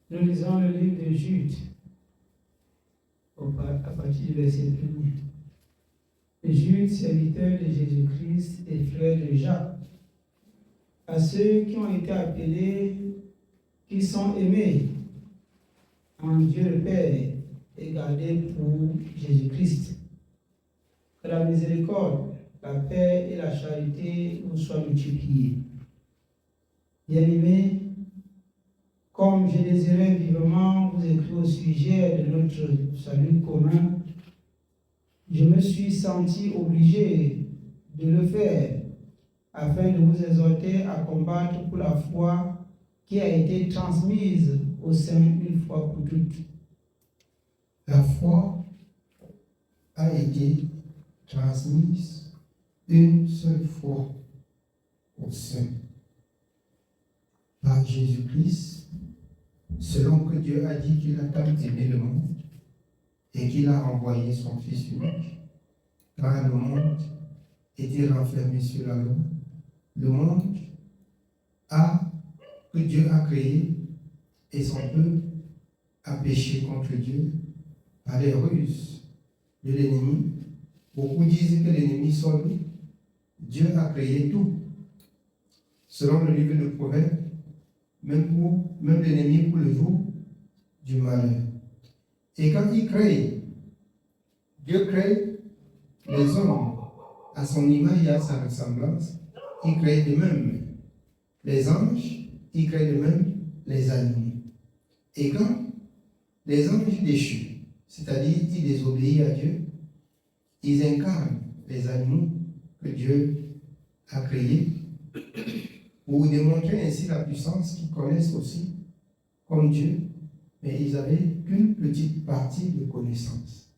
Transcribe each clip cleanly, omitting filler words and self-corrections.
Nous lisons le livre de Jude, à partir du verset 1er. Jude, serviteur de Jésus-Christ et frère de Jacques, à ceux qui ont été appelés, qui sont aimés en Dieu le Père et gardés pour Jésus-Christ. Que la miséricorde, la paix et la charité vous soient multipliées. Bien-aimés, comme je désirais vivement vous écrire au sujet de notre salut commun, je me suis senti obligé de le faire afin de vous exhorter à combattre pour la foi qui a été transmise au sein une fois pour toutes. La foi a été transmise une seule fois au sein par Jésus-Christ, selon que Dieu a dit qu'il a tant aimé le monde et qu'il a envoyé son Fils unique, car le monde était renfermé sur la loi. Le monde que Dieu a créé et son peuple a péché contre Dieu par les ruses de l'ennemi. Beaucoup disent que l'ennemi seul, Dieu a créé tout. Selon le livre de Proverbes, même l'ennemi pour le jour du malheur. Et quand il crée, Dieu crée les hommes à son image et à sa ressemblance. Il crée de même les anges, il crée de même les animaux. Et quand les anges déchus, c'est-à-dire ils désobéissent à Dieu, ils incarnent les animaux que Dieu a créés pour démontrer ainsi la puissance qu'ils connaissent aussi comme Dieu, mais ils n'avaient qu'une petite partie de connaissance.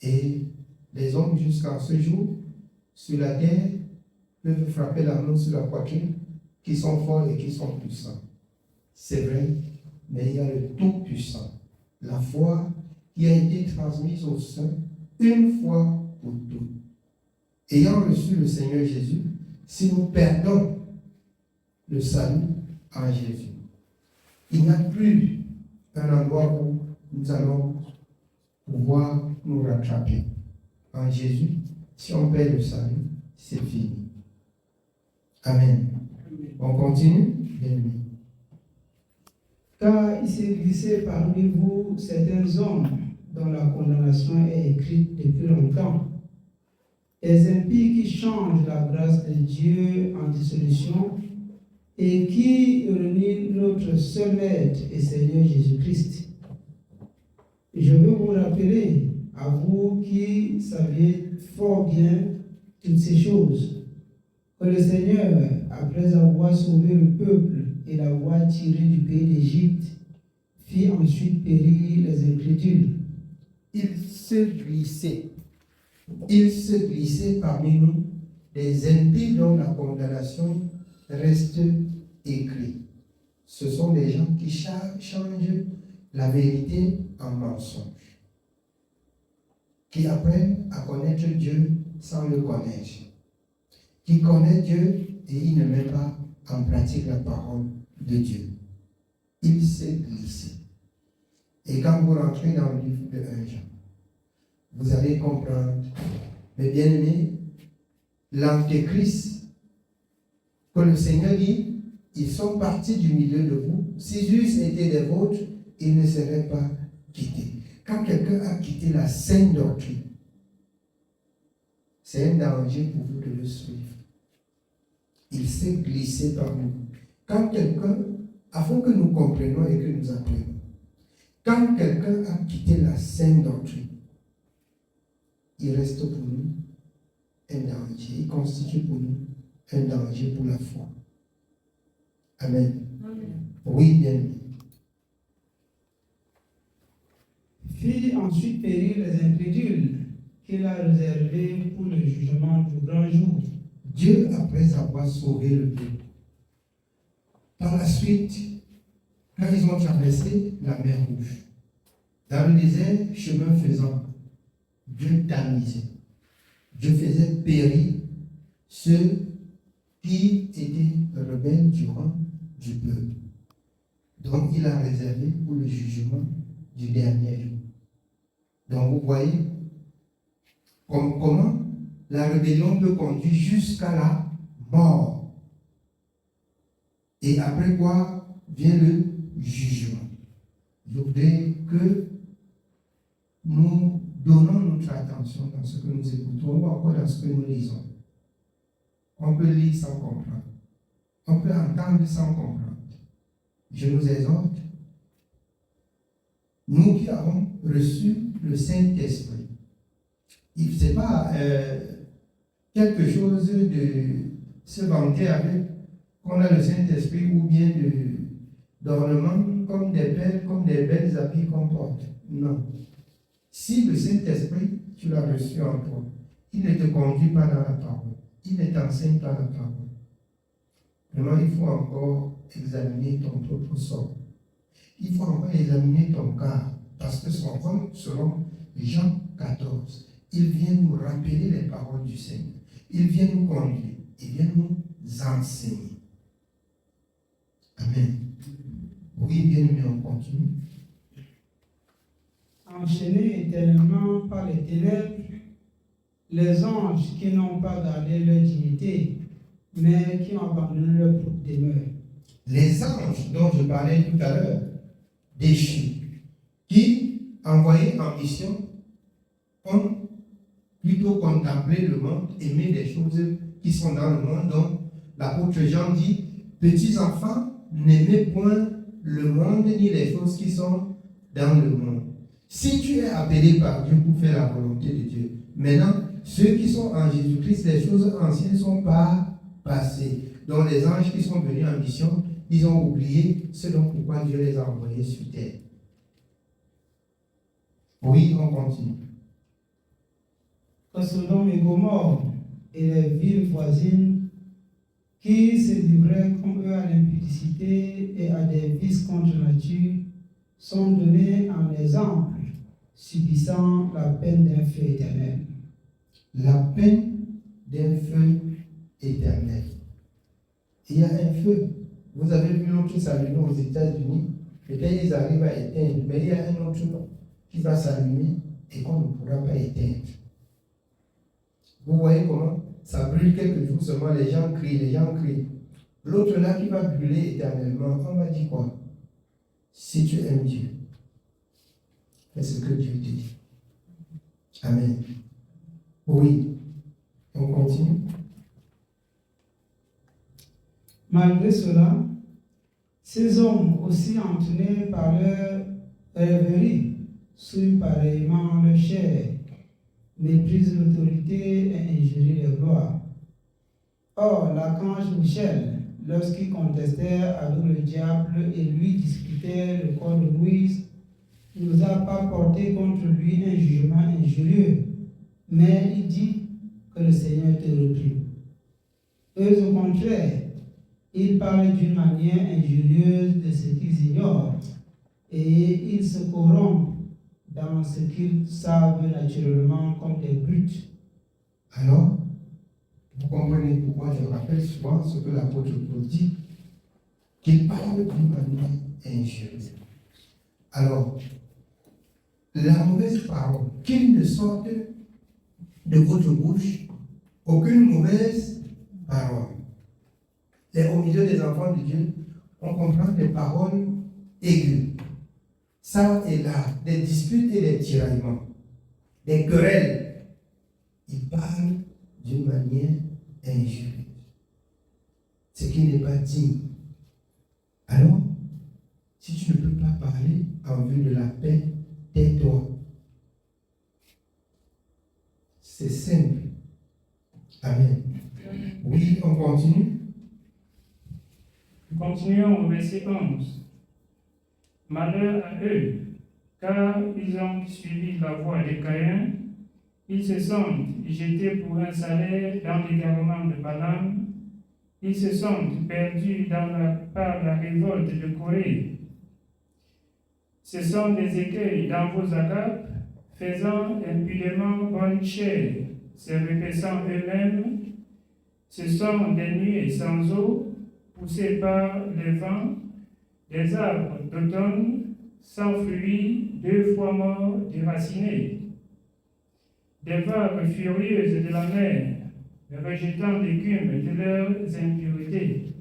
Et les hommes jusqu'à ce jour, sur la terre, peuvent frapper la main sur la poitrine, qui sont forts et qui sont puissants. C'est vrai, mais il y a le Tout-Puissant, la foi qui a été transmise au sein une fois pour toutes. Ayant reçu le Seigneur Jésus, si nous perdons le salut en Jésus, il n'y a plus un endroit où nous allons pouvoir nous rattraper. En Jésus, si on perd le salut, c'est fini. Amen. On continue? Bien. Car il s'est glissé parmi vous certains hommes dont la condamnation est écrite depuis longtemps, des impies qui changent la grâce de Dieu en dissolution et qui renient notre seul Maître et Seigneur Jésus-Christ. Je veux vous rappeler, à vous qui saviez fort bien toutes ces choses, que le Seigneur, après avoir sauvé le peuple et l'avoir tiré du pays d'Égypte, fit ensuite périr les incrédules. Il se glissait parmi nous des impies dont la condamnation reste écrite. Ce sont des gens qui changent la vérité en mensonge, qui apprennent à connaître Dieu sans le connaître, qui connaissent Dieu et ils ne mettent pas en pratique la parole de Dieu. Il s'est glissé. Et quand vous rentrez dans le livre de 1 Jean, vous allez comprendre, mes bien-aimés, l'antéchrist, que le Seigneur dit, ils sont partis du milieu de vous. S'ils eussent été des vôtres, ils ne seraient pas quittés. Quand quelqu'un a quitté la saine doctrine, c'est un danger pour vous de le suivre. Il s'est glissé par nous. Quand quelqu'un, afin que nous comprenions et que nous apprenions, quand quelqu'un a quitté la saine doctrine, il reste pour nous un danger. Il constitue pour nous un danger pour la foi. Amen. Amen. Oui, bien. Fit ensuite périr les incrédules qu'il a réservés pour le jugement du grand jour. Dieu, après avoir sauvé le peuple, par la suite, quand ils ont traversé la mer Rouge, dans le désert, chemin faisant, Dieu tamisait. Dieu faisait périr ceux qui étaient rebelles du rang du peuple. dont il a réservé pour le jugement du dernier jour. Donc vous voyez comment la rébellion peut conduire jusqu'à la mort. Et après quoi vient le jugement. Je voudrais que nous donnons notre attention dans ce que nous écoutons ou encore dans ce que nous lisons. On peut lire sans comprendre. On peut entendre sans comprendre. Je nous exhorte, nous qui avons reçu le Saint-Esprit. Ce n'est pas quelque chose de se vanter avec qu'on a le Saint-Esprit ou bien d'ornements comme des perles, comme des belles habits qu'on porte. Non. Si le Saint-Esprit, tu l'as reçu en toi, il ne te conduit pas dans la parole. Il ne t'enseigne pas la parole. Vraiment, il faut encore examiner ton propre sort. Il faut encore examiner ton cœur. Parce que selon Jean 14, il vient nous rappeler les paroles du Seigneur. Il vient nous conduire. Il vient nous enseigner. Amen. Oui, bien aimé, on continue. Enchaînés éternellement par les ténèbres, les anges qui n'ont pas gardé leur dignité, mais qui ont abandonné leur propre demeure. Les anges dont je parlais tout à l'heure, déchus, qui, envoyés en mission, ont plutôt contemplé le monde, aimé des choses qui sont dans le monde. Donc, l'apôtre Jean dit, petits enfants, n'aimez point le monde ni les choses qui sont dans le monde. Si tu es appelé par Dieu pour faire la volonté de Dieu, maintenant, ceux qui sont en Jésus-Christ, les choses anciennes ne sont pas passées. Donc les anges qui sont venus en mission, ils ont oublié ce dont pourquoi Dieu les a envoyés sur terre. Oui, on continue. Que Sodome et Gomorrhe et les villes voisines qui se livraient comme eux à l'impudicité et à des vices contre nature sont donnés en exemple, subissant la peine d'un feu éternel. La peine d'un feu éternel. Il y a un feu. Vous avez vu l'autre s'allumer aux États-Unis. Peut-être ils arrivent à éteindre, mais il y a un autre qui va s'allumer et qu'on ne pourra pas éteindre. Vous voyez comment ça brûle quelques jours seulement, les gens crient. L'autre là qui va brûler éternellement, on va dire quoi? Si tu aimes Dieu, fais ce que Dieu te dit. Amen. Oui. On continue. Malgré cela, ces hommes, aussi entraînés par leur rêverie, souillent pareillement leur chair, méprisent l'autorité et injurient les gloires. Or, l'archange Michel, lorsqu'il contestait avec le diable et lui disputait le corps de Moïse, n'osa pas porter contre lui un jugement injurieux, mais il dit que le Seigneur te reprime. Eux, au contraire, ils parlent d'une manière injurieuse de ce qu'ils ignorent, et ils se corrompent dans ce qu'ils savent naturellement comme des brutes. Alors, vous comprenez pourquoi je rappelle souvent ce que l'apôtre Paul dit, qu'il parle d'une manière injurieuse. Alors, la mauvaise parole, qu'il ne sorte de votre bouche aucune mauvaise parole. Et au milieu des enfants de Dieu, on comprend des paroles aiguës, ça et là, des disputes et des tiraillements, des querelles. Ils parlent d'une manière injurieuse, ce qui n'est pas digne. Alors, si tu ne peux pas parler en vue de la paix, tais-toi. C'est simple. Amen. Oui, on continue. Continuons au verset 11. Malheur à eux, car ils ont suivi la voie des Caïns. Ils se sentent jetés pour un salaire dans l'égarement de Balaam. Ils se sentent perdus par la révolte de Corée. Ce sont des écueils dans vos agapes, faisant impudemment bonne chair, se repaissant eux-mêmes. Ce sont des nuées sans eau, poussées par les vents, des arbres d'automne sans fruits, 2 fois morts, déracinés, des vagues furieuses de la mer, rejetant l'écume de leurs impuretés,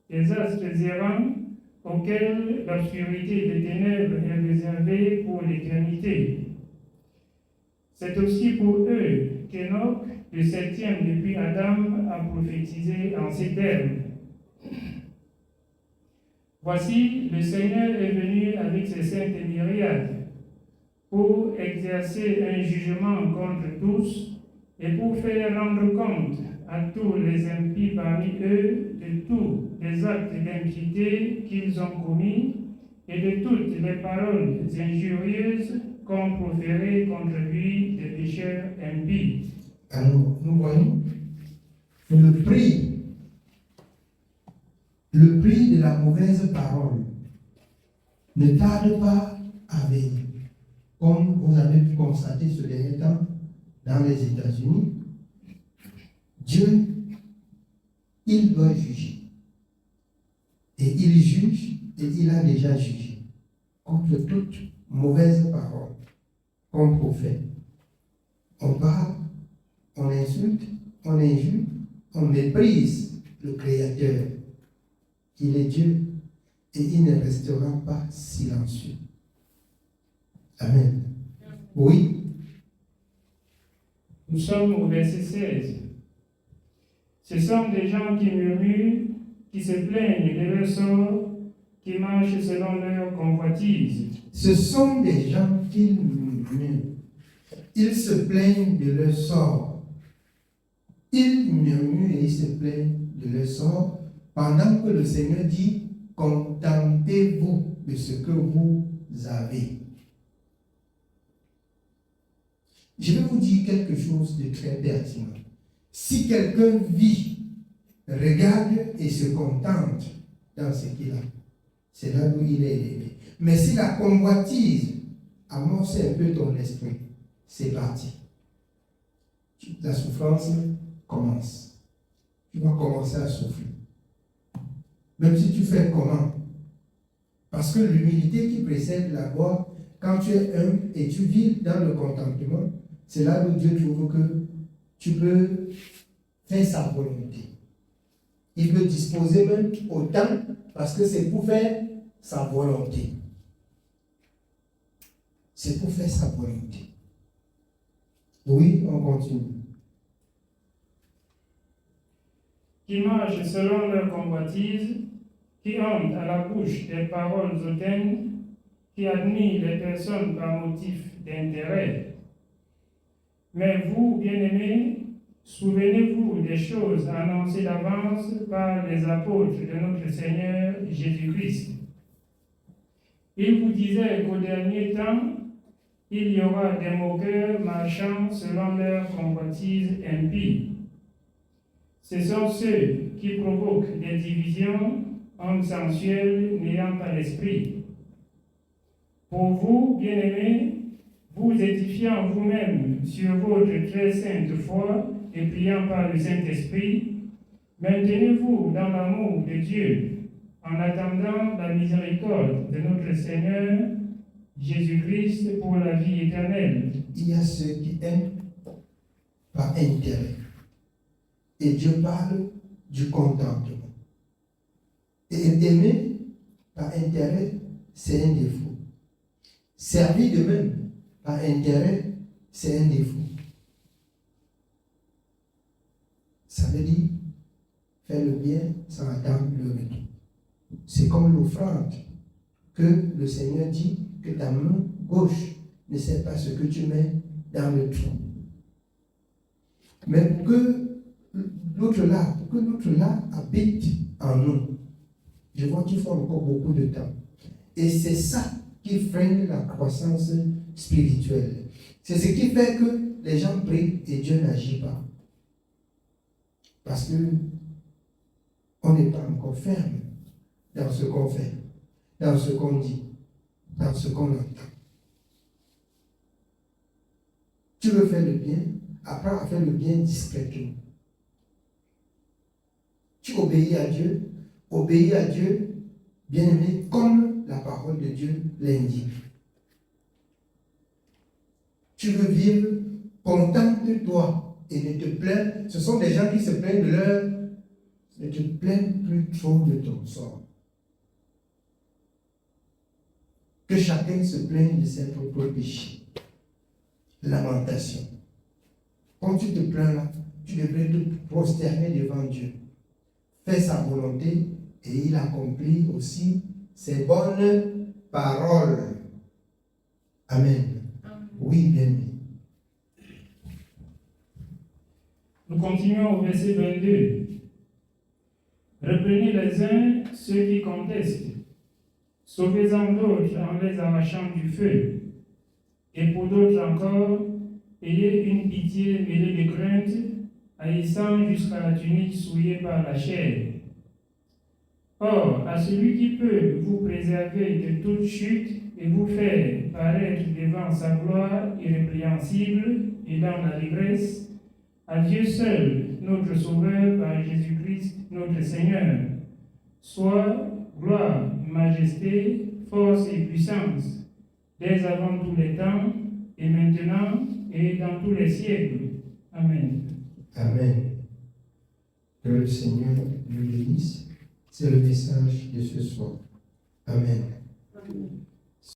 des astres errants auxquels l'obscurité des ténèbres est réservée pour l'éternité. C'est aussi pour eux qu'Enoch, le 7e depuis Adam, a prophétisé en ces termes. Voici, le Seigneur est venu avec ses saintes myriades pour exercer un jugement contre tous et pour faire rendre compte à tous les impies parmi eux de tous les actes d'impiété qu'ils ont commis et de toutes les paroles injurieuses qu'ont proférées contre lui des pécheurs impies. Alors, nous voyons le prix de la mauvaise parole ne tarde pas à venir. Comme vous avez pu constater ce dernier temps dans les États-Unis, Dieu, il doit juger. Et il juge, et il a déjà jugé contre toute mauvaise parole qu'on profère. On parle, on insulte, on injure, on méprise le Créateur. Il est Dieu et il ne restera pas silencieux. Amen. Oui. Nous sommes au verset 16. Ce sont des gens qui murmurent, qui se plaignent de leur sort, qui marchent selon leur convoitise. Ce sont des gens qui murmurent. Ils se plaignent de leur sort. Ils murmurent et ils se plaignent de leur sort pendant que le Seigneur dit « Contentez-vous de ce que vous avez ». Je vais vous dire quelque chose de très pertinent. Si quelqu'un vit, regarde et se contente dans ce qu'il a, c'est là où il est élevé. Mais si la convoitise amorce un peu ton esprit, c'est parti. La souffrance commence. Tu vas commencer à souffrir. Même si tu fais comment? Parce que l'humilité qui précède la gloire, quand tu es humble et tu vis dans le contentement, c'est là où Dieu trouve que tu peux faire sa volonté. Il peut disposer même autant parce que c'est pour faire sa volonté. C'est pour faire sa volonté. Oui, on continue. Qui marchent selon leur convoitise, qui ont à la bouche des paroles hautaines, qui admirent les personnes par motif d'intérêt. Mais vous, bien-aimés, souvenez-vous des choses annoncées d'avance par les apôtres de notre Seigneur Jésus-Christ. Il vous disait qu'au dernier temps, il y aura des moqueurs marchant selon leur convoitise impie. Ce sont ceux qui provoquent des divisions, hommes sensuels n'ayant pas l'esprit. Pour vous, bien-aimés, vous édifiant vous-même sur votre très sainte foi et priant par le Saint-Esprit, maintenez-vous dans l'amour de Dieu en attendant la miséricorde de notre Seigneur Jésus-Christ pour la vie éternelle. Il y a ceux qui aiment par intérêt. Et Dieu parle du contentement. Et aimer par intérêt, c'est un défaut. Servir de même par intérêt, c'est un défaut. Ça veut dire faire le bien sans attendre le retour. C'est comme l'offrande que le Seigneur dit que ta main gauche ne sait pas ce que tu mets dans le trou. Mais pour que l'autre là habite en nous, je vois qu'il faut encore beaucoup de temps. Et c'est ça qui freine la croissance spirituelle. C'est ce qui fait que les gens prient et Dieu n'agit pas. Parce que on n'est pas encore ferme dans ce qu'on fait, dans ce qu'on dit, dans ce qu'on entend. Tu veux faire le bien, apprends à faire le bien discrètement. Tu obéis à Dieu Bien-aimé, comme la parole de Dieu l'indique. Tu veux vivre, contente-toi et ne te plains. Ce sont des gens qui se plaignent de leur... Ne te plains plus trop de ton sort. Que chacun se plaigne de ses propres péchés. Lamentation. Quand tu te plains là, tu devrais te prosterner devant Dieu. Fais sa volonté et il accomplit aussi ses bonnes paroles. Amen. Oui, bien. Nous continuons au verset 22. Reprenez les uns ceux qui contestent, sauvez-en d'autres en les arrachant du feu, et pour d'autres encore, ayez une pitié mêlée de crainte, haïssant jusqu'à la tunique souillée par la chair. Or, à celui qui peut vous préserver de toute chute et vous faire paraître devant sa gloire irrépréhensible et dans l'allégresse, à Dieu seul, notre Sauveur, par Jésus-Christ, notre Seigneur, soit gloire, majesté, force et puissance, dès avant tous les temps, et maintenant, et dans tous les siècles. Amen. Amen. Que le Seigneur nous bénisse. C'est le message de ce soir. Amen. Amen.